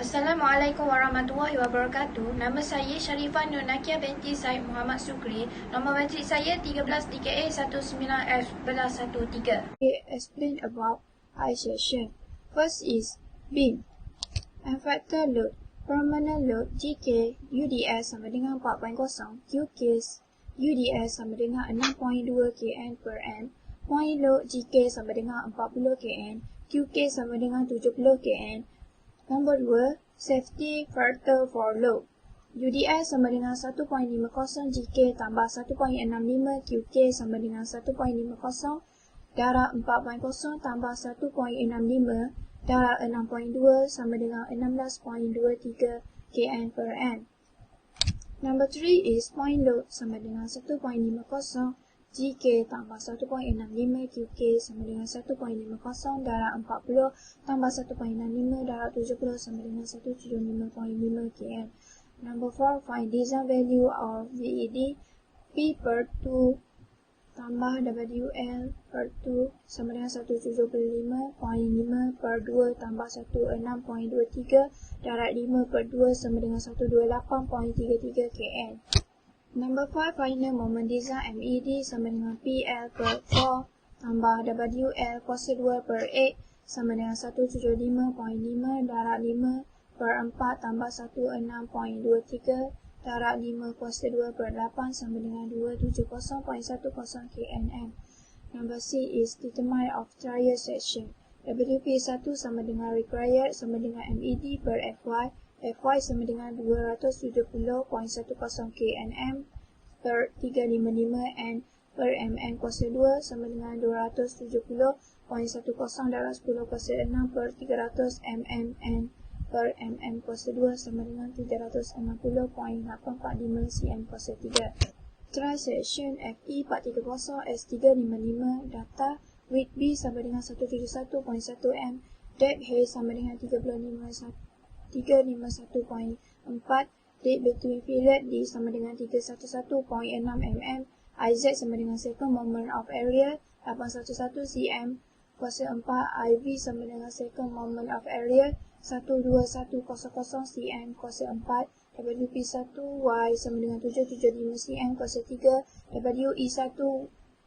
Assalamualaikum warahmatullahi wabarakatuh. Nama saya Sharifah Nur Nakia binti Said Muhammad Sukri. Nombor matrik saya 13 DKA 19F1113. Explain about I section. First is beam. Effector load. Permanent load GK UDS sama dengan 4.0. QK UDS sama dengan 6.2 kN per N. Point load GK sama dengan 40 kN. QK sama dengan 70 kN. Nombor 2, safety factor for load. UDS sama dengan 1.50 GK tambah 1.65 QK sama dengan 1.50 darab 4.0 tambah 1.65 darab 6.2 sama dengan 16.23 kN per N. Number 3 is point load sama dengan 1.50 GK tambah 1.65 QK sama dengan 1.50 darab 40 tambah 1.65 darab 70 sama dengan 175.5 kN. Number 4, find design value of VED P per 2 tambah WL per 2 sama dengan 175.5 per 2 tambah 16.23 darab 5 per 2 sama dengan 128.33 kN. Number 5, final moment design MED sama dengan PL per 4 tambah WL kuasa 2 per 8 sama dengan 175.5 darab 5 per 4 tambah 16.23 darab 5 kuasa 2 per 8 sama dengan 270.10 kNm. Number C is determine of trial section. WP1 sama dengan required sama dengan MED per FY. FY sama dengan 270.10 kNm per 355 N per MN kuasa 2 sama dengan 270.10 darab 10 kuasa 6 per 300 mmN per MN kuasa 2 sama dengan 360.845 cm kuasa 3. Trial section FE 430 S355 data width B sama dengan 171.1 M, depth H sama dengan 351.4, depth between fillet D sama dengan 311.6 mm, IZ sama dengan second moment of area 811 cm, kuasa 4, IV sama dengan second moment of area 12100 cm, kuasa 4, WP1 Y sama dengan 775 cm, kuasa 3, WE1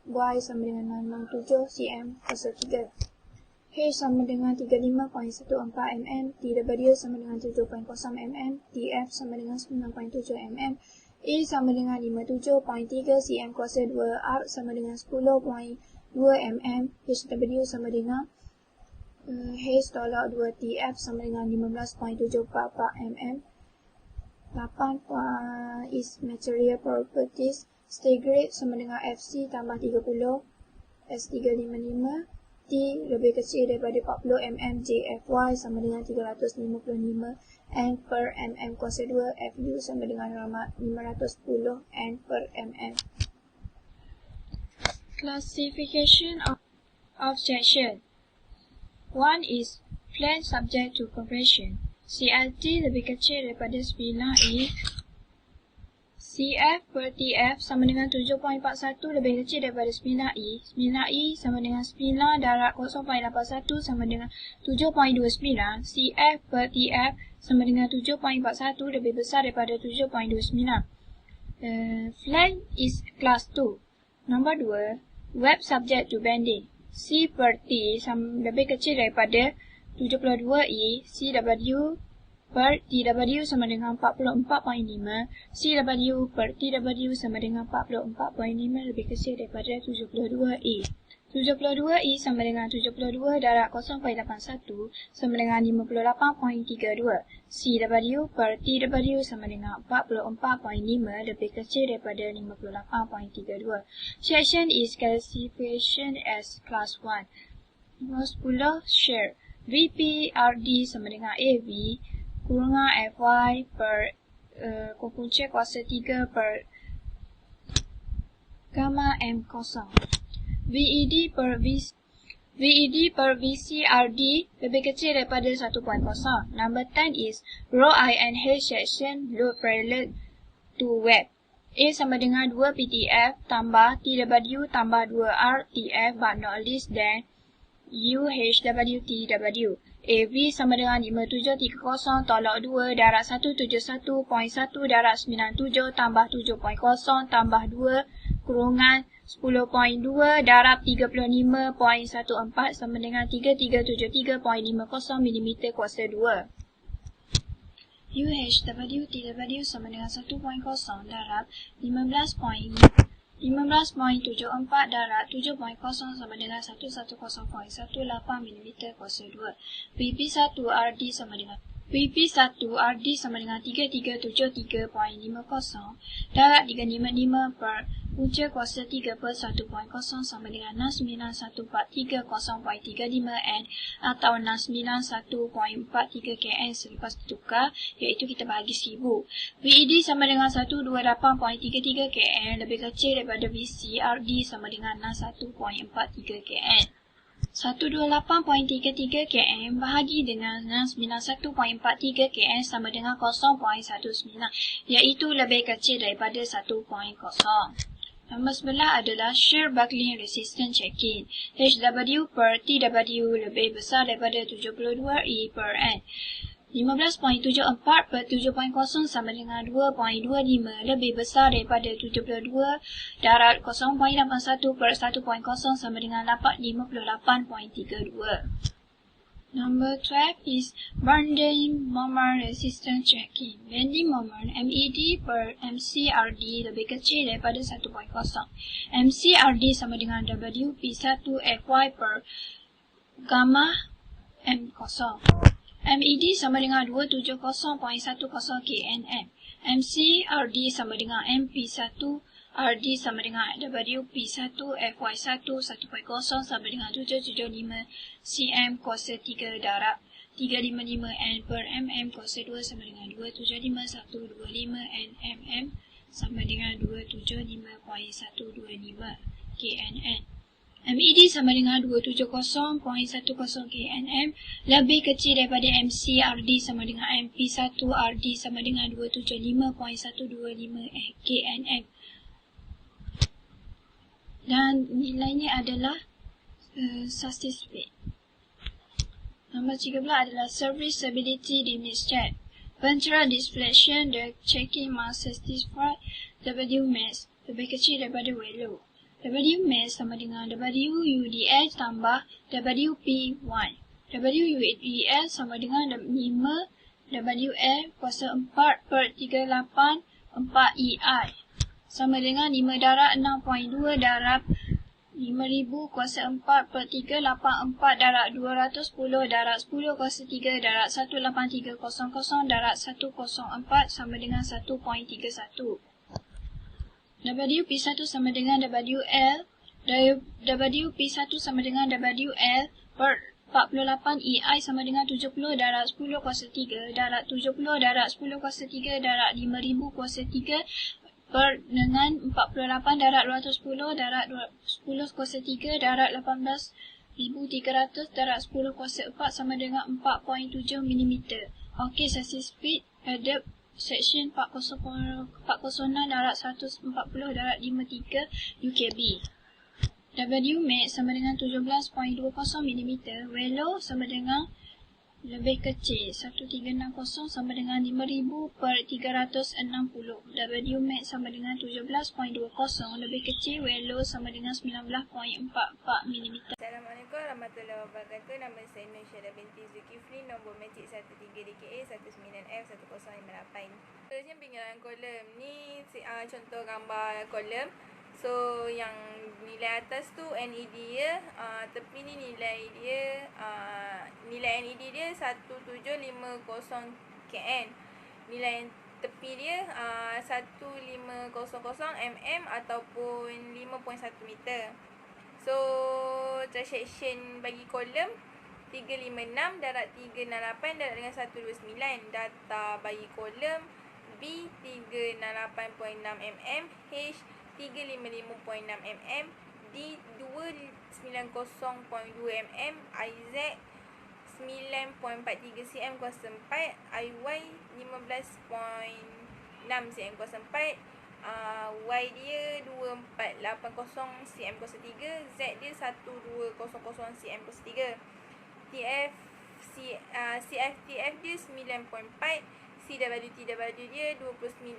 Y sama dengan 667 cm, kuasa 3. H sama dengan 35.14 mm, TW sama dengan 7.0 mm, TF sama dengan 9.7 mm, E sama dengan 57.3 cm kuasa 2, R sama dengan 10.2 mm, HW sama dengan H tolak 2, TF sama dengan 15.744 mm. 8 is material properties, stay grade sama dengan FC tambah 30, S355, T lebih kecil daripada 40 mm, JFY sama dengan 355 N per mm kuasa 2, FU sama dengan 510 N per mm. Classification of section. 1 is plane subject to compression. CLT lebih kecil daripada spina E. CF per TF sama dengan 7.41 lebih kecil daripada spina E. Spina E sama dengan spina darab 0.81 sama dengan 7.29. CF per TF sama dengan 7.41 lebih besar daripada 7.29. Flange is class 2. Nombor 2, web subject to bending. C per T lebih kecil daripada 72E. CW per TW sama dengan 44.5, CW per TW sama dengan 44.5 lebih kecil daripada 72E. 72E sama dengan 72 darab 0.81 sama dengan 58.32. CW per TW sama dengan 44.5 lebih kecil daripada 58.32. Section is classification as class 1. Nomor 10, share. VPRD sama dengan AV kurangan FY per punca kuasa 3 per gamma M0. VED per VCRD lebih kecil daripada 1.0. Number 10 is row I and H section load parallel to web. A sama dengan 2 PTF tambah TW tambah 2 RTF but not less than UHWTW. AV sama dengan 5730 tolak 2 darab 171.1 darab 97 tambah 7.0 tambah 2 kurungan 10.2 darab 35.14 sama dengan 3373.50 mm kuasa 2. UHWTW sama dengan 1.0 darab 15.74 darab 7.0 sama dengan 110.18 mm kuasa 2. VP1 RD sama dengan 3373.50 darab 355 per punca kuasa 3 per 1.0 sama dengan 69143.35 N atau 691.43 KN selepas tukar, iaitu kita bahagi 1000. VED sama dengan 128.33 KN lebih kecil daripada VC RD sama dengan 61.43 KN. 128.33 kN bahagi dengan 91.43 kN sama dengan 0.19, iaitu lebih kecil daripada 1.0. Nombor sebelah adalah shear buckling resistance check-in. HW per TW lebih besar daripada 72 E per N. 15.74 per 7.0 sama dengan 2.25 lebih besar daripada 72 darab 0.81 per 1.0 sama dengan 58.32. Number 12 is bending moment resistance checking. Bending moment MED per MCRD lebih kecil daripada 1.0. MCRD sama dengan WP1 FY per gamma M0. MED sama dengan 270.10 KNM. MCRD sama dengan MP1 RD sama dengan WP1 FY1 1.0 sama dengan 775 cm kuasa 3 darab 355 N per mm kuasa 2 sama dengan 275125 Nmm sama dengan 275.125 KNN. MED sama dengan 270.10 KNM lebih kecil daripada MCRD sama dengan MP1 RD sama dengan 275.125 KNM. Dan nilainya adalah statistik. Nombor 13 adalah serviceability limit check. Ventral deflection, the checking must satisfy Wmax lebih kecil daripada Wload. Wmax sama dengan WUDL tambah WP1. WUDL sama dengan 5 WL kuasa 4 per 38 4 EI sama dengan 5 darab 6.2 darab 5000 kuasa 4 per 384 darab 210 darab 10 kuasa 3 darab 18300 darab 104 sama dengan 1.31. WP1 sama dengan WL, WP1 sama dengan WL per 48 EI sama dengan 70 darab 10 kuasa 3 darab 70 darab 10 kuasa 3 darab 5000 kuasa 3 per dengan 48 darab 210 darab 10 kuasa 3 darab 18.300 darab 10 kuasa 4 sama dengan 4.7 mm. Okey, sesi speed pada section 406 darab 140 darab 53 UKB. Wmax sama dengan 17.20 mm. Velo sama dengan lebih kecil 1360 sama dengan 5000 per 360. Wmax sama dengan 17.20 lebih kecil. Velo sama dengan 19.44 mm. Assalamualaikum warahmatullahi wabarakatuh. Nama saya Nur Syahda binti Zulkifli. Nombor matrik 13DKA 19F1058. Seterusnya pinggiran kolom. Ni contoh gambar kolom. So yang nilai atas tu NED dia, tepi ni nilai dia, nilai NED dia 1750 KN. Nilai tepi dia 1500 mm ataupun 5.1 meter. So transaction bagi kolom 356 darab 368 darab dengan 129. Data bagi kolom B 368.6 mm, H 355.6 mm, D 290.2 mm, IZ 9.43 cm kuasa 4, IY 15.6 cm kuasa 4, Y dia 2480 cm kuasa 3, Z dia 1200 cm kuasa 3. TF CFTF dia 9.4, CWTW dia 27.9,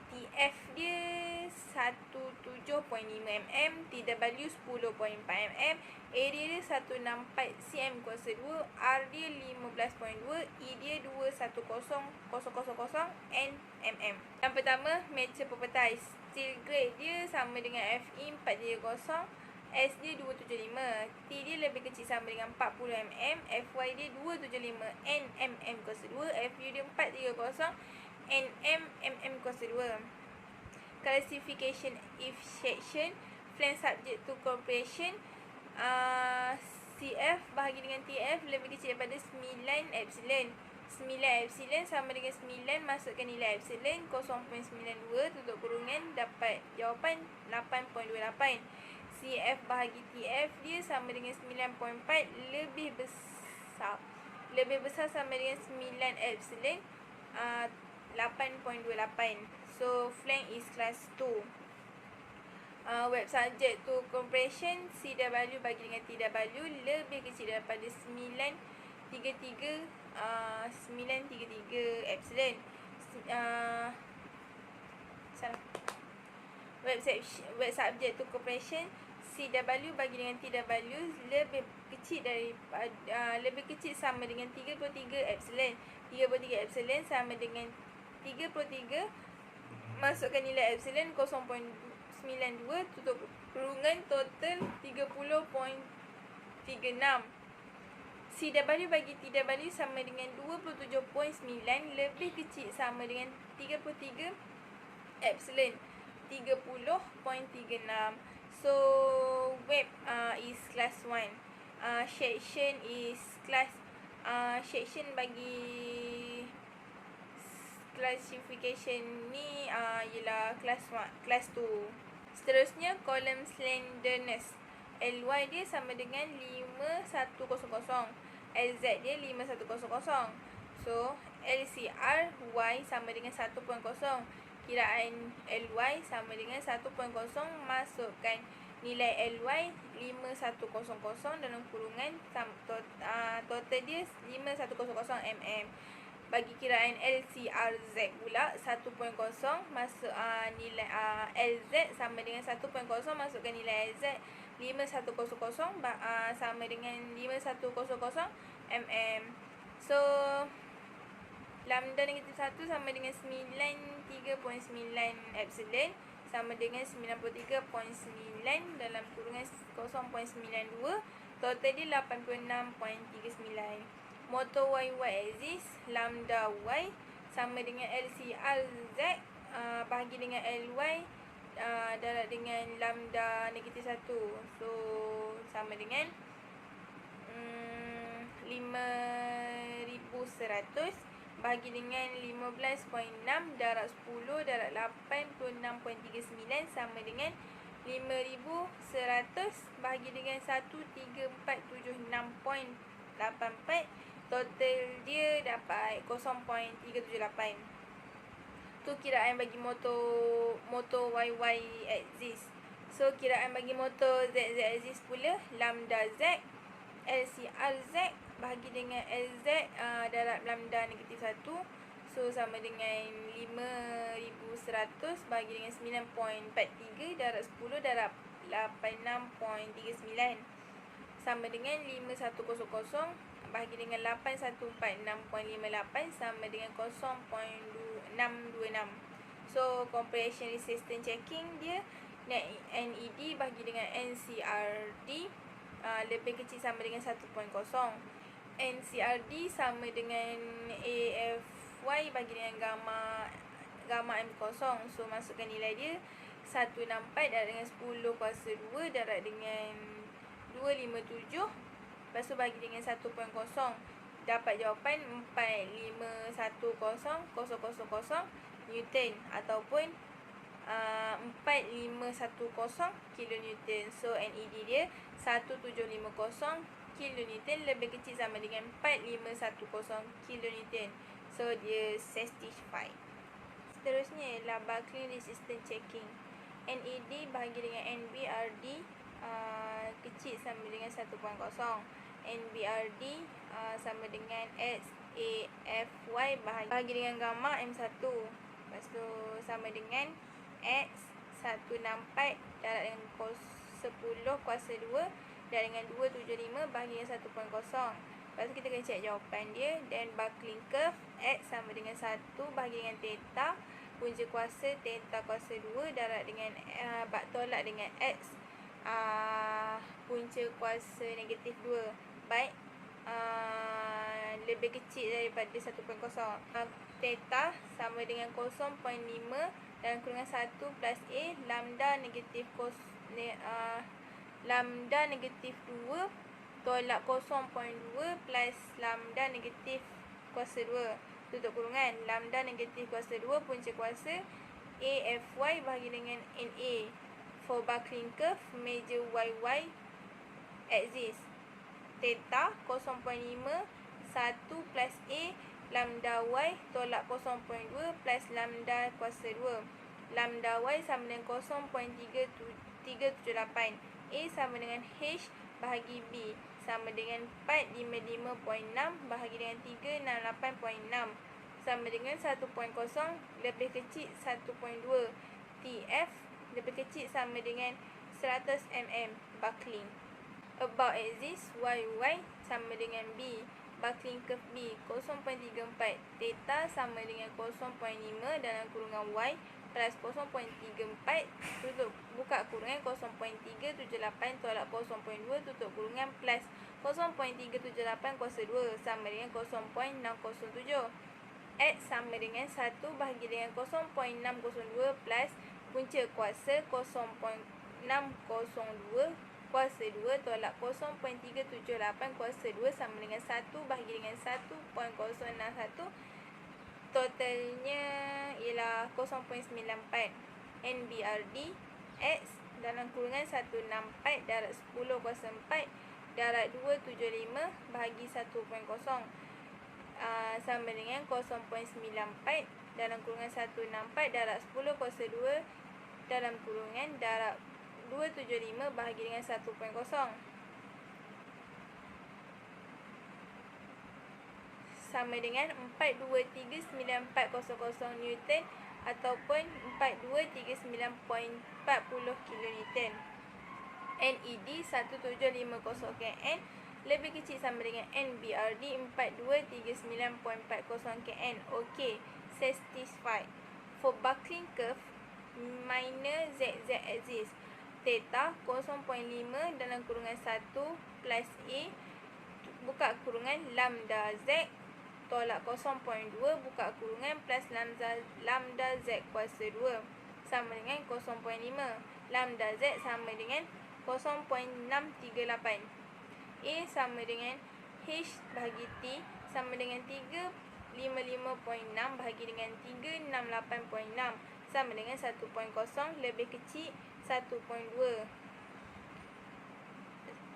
TF dia 17.5 mm, TW 10.4 mm, area dia 164 cm kuasa 2, R dia 15.2, E dia 210,000 Nmm. Yang pertama, Mature Properties. Steel grade dia sama dengan Fe 430, S dia 275, T dia lebih kecil sama dengan 40 mm, Fy dia 275 Nmm kuasa 2, Fu dia 430 Nmm kuasa 2. Classification if section, flank subject to compression, CF bahagi dengan TF lebih kecil daripada 9 epsilon. 9 epsilon sama dengan 9, masukkan nilai epsilon 0.92 tutup kurungan, dapat jawapan 8.28. CF bahagi TF dia sama dengan 9.4, lebih besar sama dengan 9 epsilon, 8.28. So flank is class 2. Web subject to compression, CW bagi dengan TW lebih kecil daripada 933 epsilon. Salah. Web subject to compression, CW bagi dengan TW lebih kecil lebih kecil sama dengan 33 epsilon. 33 epsilon sama dengan 33, masukkan nilai epsilon 0.92 tutup kurungan, total 30.36. CW bagi TW sama dengan 27.9, lebih kecil sama dengan 33 epsilon, 30.36. So web is class 1. Section is class section bagi classification ni ialah class 1, class 2. Seterusnya column slenderness. LY dia sama dengan 5100, LZ dia 5100. So LCR Y sama dengan 1.0. Kiraan LY sama dengan 1.0, masukkan nilai LY 5100 dalam kurungan, total dia 5100 mm. Bagi kiraan LCRZ pula 1.0, masuk nilai LZ sama dengan 1.0, masukkan nilai LZ 5100 sama dengan 5100 mm. So lambda negatif 1 sama dengan 93.9 epsilon sama dengan 93.9 dalam kurungan 0.92, total dia 86.39. Motor YY axis, lambda Y sama dengan LCR Z bahagi dengan LY darab dengan lambda negatif 1. So sama dengan 5100 bahagi dengan 15.6 darab 10 darab 86.39 sama dengan 5100 bahagi dengan 13476.84, total dia dapat 0.378. Tu kiraan bagi motor YY axis. So kiraan bagi motor ZZ axis pula, lambda Z LCR Z bahagi dengan LZ darab lambda negatif 1. So sama dengan 5100 bahagi dengan 9.43 darab 10 darab 86.39 sama dengan 5100 bahagi dengan 8146.58 sama dengan 0.626. So compression resistance checking dia NED bahagi dengan NCRD lebih kecil sama dengan 1.0. NCRD sama dengan AFY bagi dengan gamma M0. So masukkan nilai dia 164 darab dengan 10 kuasa 2 darab dengan 257, lepas tu bagi dengan 1.0, dapat jawapan 4510000 Newton ataupun 4510 kilonewton. So NED dia 1750 kilonewton, lebih kecil sama dengan 4510 kilonewton. So dia satisfied. Seterusnya ialah buckling resistance checking. NED bahagi dengan NBRD kecil sama dengan 1.0. NBRD sama dengan XAFY bahagi dengan gamma M1. Lepas tu sama dengan X 164 darab dengan 10 kuasa 2 darab dengan 275 bahagi dengan 1.0. Lepas tu kita kena cek jawapan dia. Dan buckling curve X sama dengan 1 bahagi dengan theta punca kuasa theta kuasa 2 darab dengan tolak dengan X punca kuasa negatif 2 baik lebih kecil daripada 1.0. Theta sama dengan 0.5 dalam kurungan 1 plus A lambda negatif lambda negatif 2 tolak 0.2 plus lambda negatif kuasa 2 tutup kurungan lambda negatif kuasa 2 punca kuasa AFY bahagi dengan NA. For buckling curve measure YY axis. Theta 0.5 1 plus A lambda Y tolak 0.2 plus lambda kuasa 2. Lambda Y sama dengan 0.378. A sama dengan H bahagi B sama dengan 455.6 bahagi dengan 368.6 sama dengan 1.0 lebih kecil 1.2. TF lebih kecil sama dengan 100 mm buckling. About axis YY sama dengan B. Buckling curve B 0.34. Theta sama dengan 0.5 dalam kurungan Y plus 0.34 tutup buka kurungan 0.378 tolak 0.2 tutup kurungan plus 0.378 kuasa 2 sama dengan 0.607. X sama dengan 1 bahagi dengan 0.602 plus punca kuasa 0.602 kuasa 2 tolak 0.378 kuasa 2 sama dengan 1 bahagi dengan 1.061. Totalnya ialah 0.94. NBRD X dalam kurungan 164 darab 10 kuasa 4 darab 275 bahagi 1.0 sama dengan 0.94 dalam kurungan 164 darab 10 kuasa 2 dalam kurungan darab 275 bahagi dengan 1.0 sama dengan 4239400 Newton ataupun 4239.40 kN. NED 1750 kN lebih kecil sama dengan NBRD 4239.40 kN. Okey, satisfied. For buckling curve minor ZZ axis. Theta 0.5 dalam kurungan 1 plus A buka kurungan lambda Z tolak 0.2 buka kurungan plus lambda Z kuasa 2 sama dengan 0.5. Lambda Z sama dengan 0.638. A sama dengan H bahagi T sama dengan 355.6 bahagi dengan 368.6 sama dengan 1.0 lebih kecil 1.2.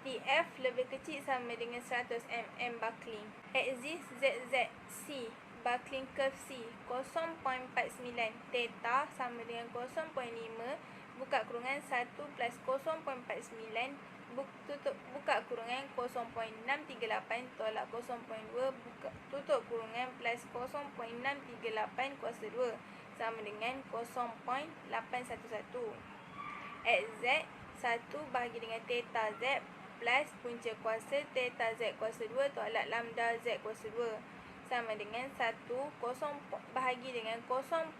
TF lebih kecil sama dengan 100 mm buckling. Axis ZZC buckling curve C 0.49. Theta sama dengan 0.5 buka kurungan 1 plus 0.49 tutup buka kurungan 0.638 tolak 0.2 tutup kurungan plus 0.638 kuasa 2 sama dengan 0.811. XZ 1 bahagi dengan theta Z plus punca kuasa theta Z kuasa 2 tolak lambda Z kuasa 2 sama dengan 1 bahagi dengan 0.811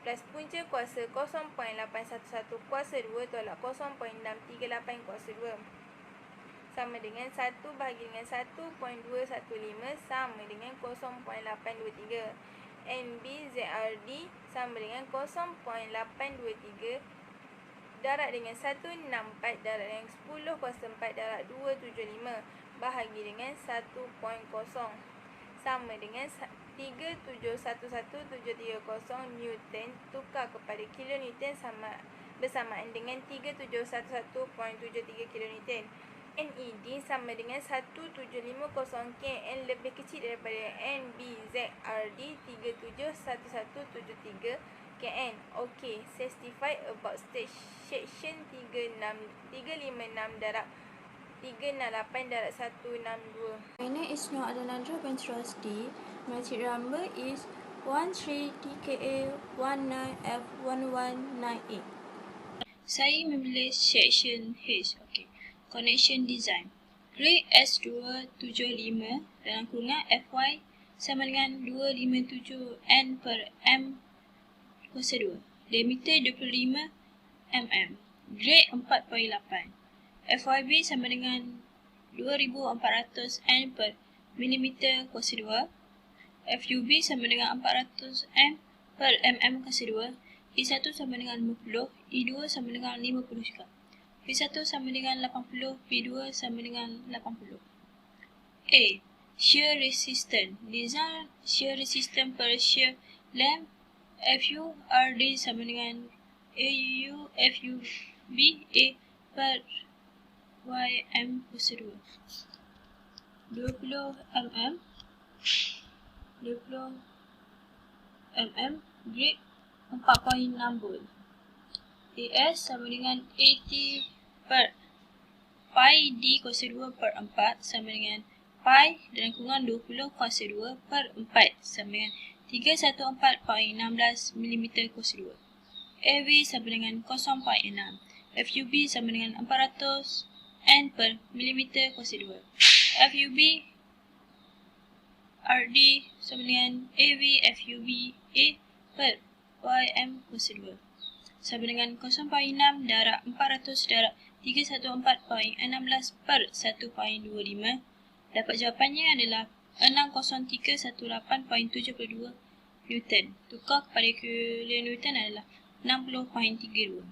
plus punca kuasa 0.811 kuasa 2 tolak 0.638 kuasa 2 sama dengan 1 bahagi dengan 1.215 sama dengan 0.823. NBZRD sama dengan 0.823 darab dengan 164 darab dengan 10 kuasa 4 darab 275 bahagi dengan 1.0 sama dengan 3711730 Newton tukar kepada kilonewton bersamaan dengan 3711.73 kilonewton. NED sama dengan 1750 kN lebih kecil daripada NBZRD 371173 kN. Okey, satisfied about section 356 darab 368 darab 162. Minor is not the natural monstrosity. Magic number is 13TKA19F1198. Saya memilih section H. Connection design. Grade S275 dalam kurungan FY sama dengan 257 N per M kuasa 2. Diameter 25 mm. Grade 4.8. FYB sama dengan 2400 N per mm kuasa 2. FUB sama dengan 400 M per mm kuasa 2. E1 sama dengan 50, E2 sama dengan 50 juga. P1 sama dengan 80, P2 sama dengan 80. A. Shear resistance. Design shear resistance per shear length FU RD sama dengan AU FUB A per YM kuasa 2. 20 mm 20 mm grade 4.6 volt. AS sama dengan AT per pi D kuasa 2 per 4 sama dengan pi dalam kurungan 20 kuasa 2 per 4 sama dengan 314.16 mm kuasa 2. AV sama dengan 0.6. FUB sama dengan 400 N per mm kuasa 2. FUB RD sama dengan AV FUB A per YM kuasa 2 sama dengan 0.6 darab 400 darab 314.16 per 1.25. Dapat jawapannya adalah 60318.72 Newton. Tukar kepada kilo Newton adalah 60.32.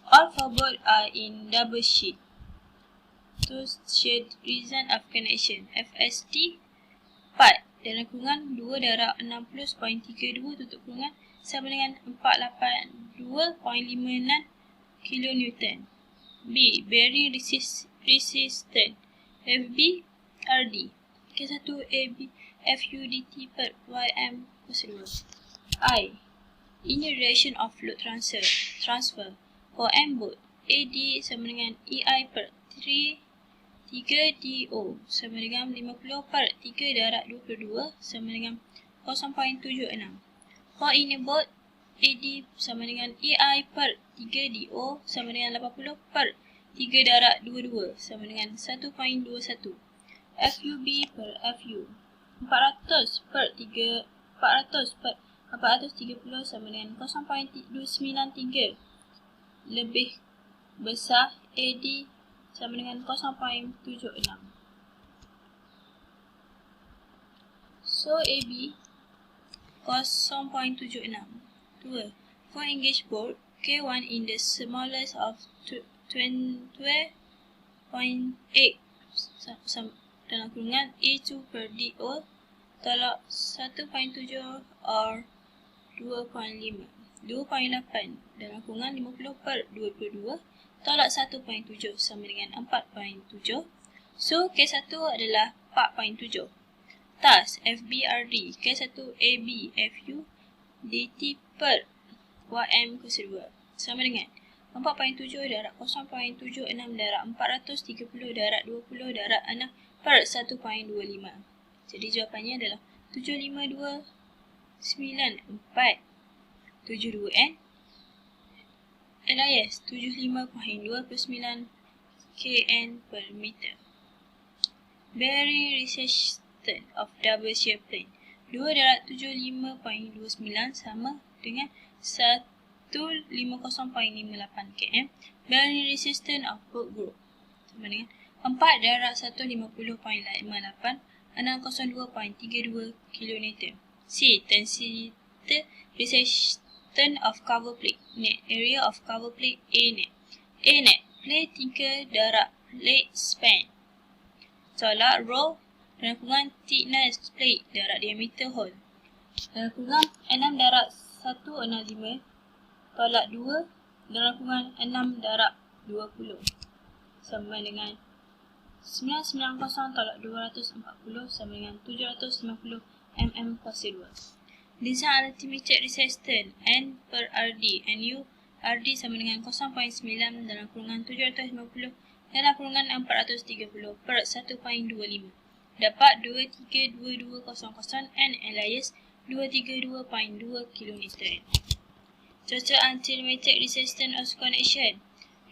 All four board are in double sheet. To show reason of connection. FST part dalam kurungan 2 darab 60.32 tutup kurungan sama dengan 482.56 kN. B. Bearing resistance FB RD K1 AB FUDT per YM kuasa 2. I. Inner direction of load transfer for M board AD sama dengan EI per 3DO sama dengan 50 per 3 darab 22 sama dengan 0.76. For inner board AD sama dengan EI per 3DO sama dengan 80 per 3 darab 22 sama dengan 1.21. FUB per FU 400 per 430 sama dengan 0.293 lebih besar AD sama dengan 0.76. So AB 0.76. 2. For engaged board, K1 in the smallest of 20.8 dalam kurungan A2 per DO tolak 1.7 or 2.8 dalam kurungan 50 per 22 tolak 1.7 sama dengan 4.7. So K1 adalah 4.7. Thus FBRD K1 AB FU DT per YM kuasa 2 sama dengan 4.7 darab 0.76 darab 430 darab 20 darab 6 per 1.25. Jadi jawapannya adalah 7529472N LIS 75.29 kN per meter. Bearing resistance of double shear plane 2 darab 75.29 sama dengan 150.58 km. Bearing resistance of both group sama dengan 4 darab 150.58 602.32 kN. C. Tensile resistance of cover plate. Net area of cover plate A net. A net plate 3 darab leg span tolak row dalam kurungan thickness plate darab diameter hole dalam kurungan 6 darab 165 tolak 2 dalam kurungan 6 darab 20 sama dengan 990 tolak 240 sama dengan 750 mm kuasa 2. Design altimeter resistance N per RD and U RD sama dengan 0.9 dalam kurungan 750 dalam kurungan 430 per 1.25. Dapat 232200 N alias 232.2 km. Total antimatic resistance of connection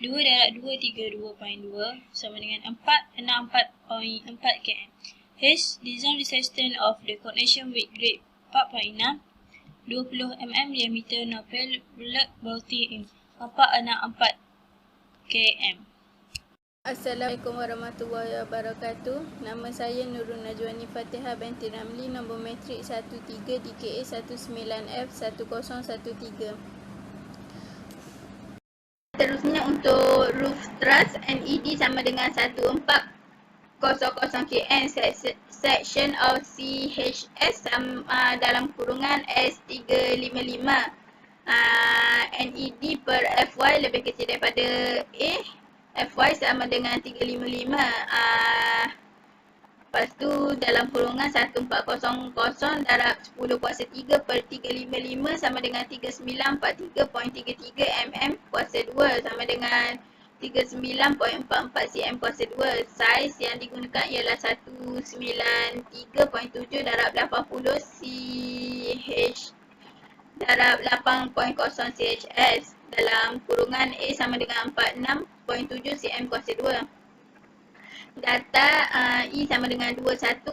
2 darab 232.2 sama dengan 464.4 km. H. Design resistance of the connection with grade 4.6 20 mm diameter nopal bulat bolting 464 km. Assalamualaikum warahmatullahi wabarakatuh. Nama saya Nurul Najwani Fatihah binti Ramli, nombor matrik 13 DKA 19F1013. Seterusnya untuk roof truss NED sama dengan 1400 kN section of CHS dalam kurungan S355. NED per FY lebih kecil daripada A. FY sama dengan 355. Lepas tu dalam kurungan 1400 darab 10 kuasa 3 per 355 sama dengan 3943.33 mm kuasa 2 sama dengan 39.44 cm kuasa 2. Saiz yang digunakan ialah 193.7 darab 80 CH darab 8.0 CHS dalam kurungan A sama dengan 46.7 cm kuasa 2. Data E sama dengan 21000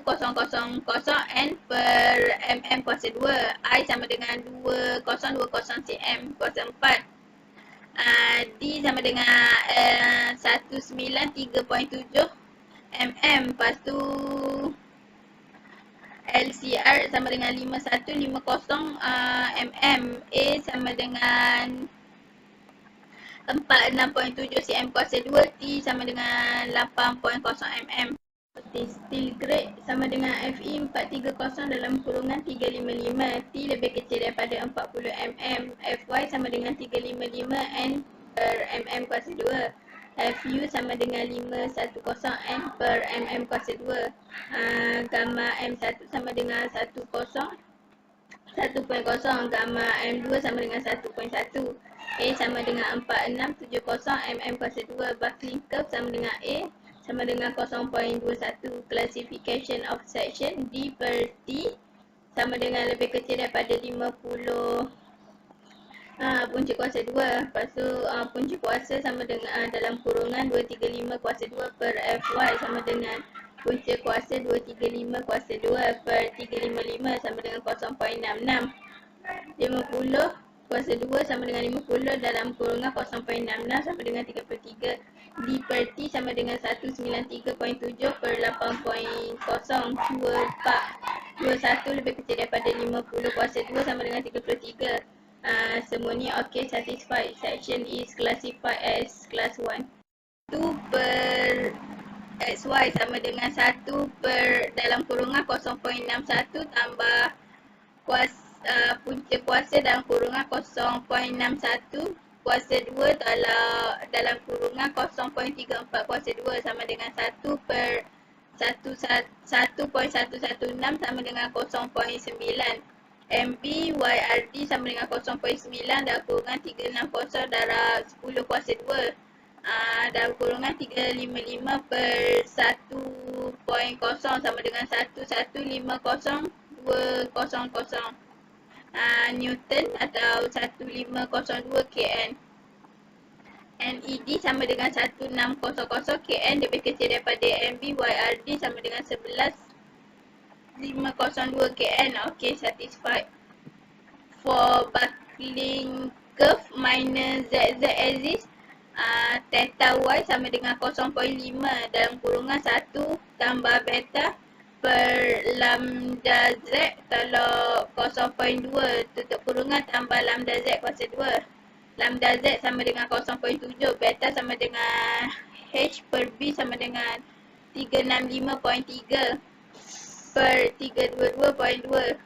N per mm kuasa 2. I sama dengan 2020 cm kuasa 4. D sama dengan 193.7 mm. Lepas tu LCR sama dengan 5150 mm. A sama dengan 46.7 cm kuasa 2. T sama dengan 8.0 mm. Steel grade sama dengan FE 430 dalam kurungan 355. T lebih kecil daripada 40 mm. FY sama dengan 355 N per mm kuasa 2. FU sama dengan 510 N per mm kuasa 2. Gamma M1 sama dengan 1.0. Gamma M2 sama dengan 1.1. A sama dengan 4670 mm kuasa 2. Buckling curve sama dengan A sama dengan 0.21. Classification of section D per T sama dengan lebih kecil daripada 50 punca kuasa 2. Lepas tu punca kuasa sama dengan dalam kurungan 235 kuasa 2 per FY sama dengan punca kuasa 235 kuasa 2 per 355 sama dengan 0.66. 50 kuasa 2 sama dengan 50 dalam kurungan 0.66 sama dengan 33. D per T sama dengan 193.7 per 8.0. 21 lebih kecil daripada 50 kuasa 2 sama dengan 33. Semua ni ok, satisfied. Section is classified as class 1. 2 per XY sama dengan 1 per dalam kurungan 0.61 tambah punca kuasa dalam kurungan 0.61 kuasa 2 dalam kurungan 0.34 kuasa 2 sama dengan 1 per 1.116 sama dengan 0.9. MB YRD sama dengan 0.9 dalam kurungan 360 darab 10 kuasa 2. Dalam kurungan 355 per 1.0 sama dengan 1150200 Newton atau 1502 kN. NED sama dengan 1600 kN lebih kecil daripada MB YRD sama dengan 11502 kN. Ok, satisfied. For buckling curve minus ZZ axis, theta Y sama dengan 0.5 dalam kurungan 1 tambah beta per lambda Z kalau 0.2 tutup kurungan tambah lambda Z kuasa 2. Lambda Z sama dengan 0.7. Beta sama dengan H per B sama dengan 365.3 per 322.2.